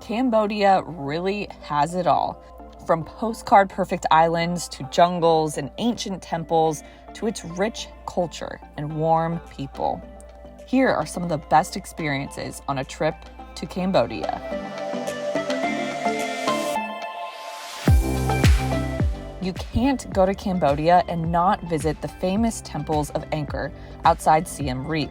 Cambodia really has it all. From postcard perfect islands to jungles and ancient temples to its rich culture and warm people. Here are some of the best experiences on a trip to Cambodia. You can't go to Cambodia and not visit the famous temples of Angkor outside Siem Reap.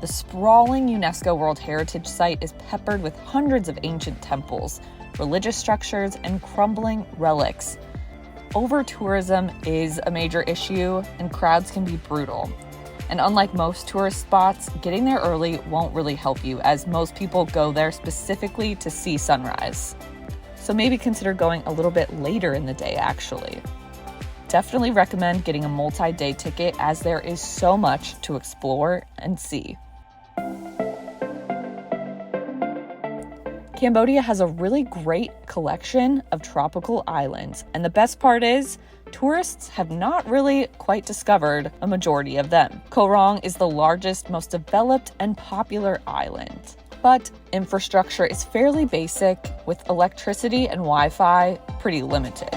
The sprawling UNESCO World Heritage Site is peppered with hundreds of ancient temples, religious structures, and crumbling relics. Over-tourism is a major issue, and crowds can be brutal. And unlike most tourist spots, getting there early won't really help you, as most people go there specifically to see sunrise. So maybe consider going a little bit later in the day, actually. Definitely recommend getting a multi-day ticket, as there is so much to explore and see. Cambodia has a really great collection of tropical islands, and the best part is, tourists have not really quite discovered a majority of them. Koh Rong is the largest, most developed, and popular island. But infrastructure is fairly basic, with electricity and Wi-Fi pretty limited.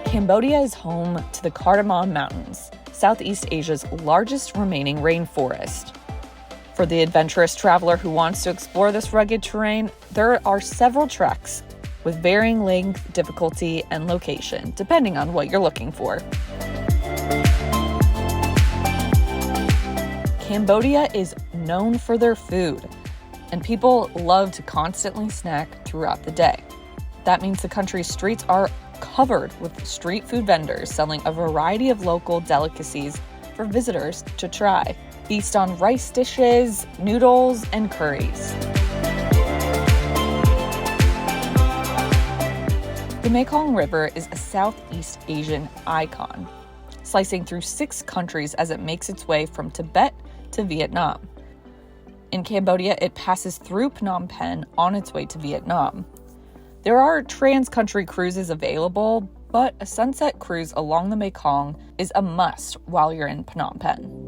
Cambodia is home to the Cardamom Mountains, Southeast Asia's largest remaining rainforest. For the adventurous traveler who wants to explore this rugged terrain, there are several treks with varying length, difficulty, and location, depending on what you're looking for. Cambodia is known for their food, and people love to constantly snack throughout the day. That means the country's streets are covered with street food vendors selling a variety of local delicacies for visitors to try. Feast on rice dishes, noodles, and curries. The Mekong River is a Southeast Asian icon, slicing through 6 countries as it makes its way from Tibet to Vietnam. In Cambodia, it passes through Phnom Penh on its way to Vietnam. There are trans-country cruises available, but a sunset cruise along the Mekong is a must while you're in Phnom Penh.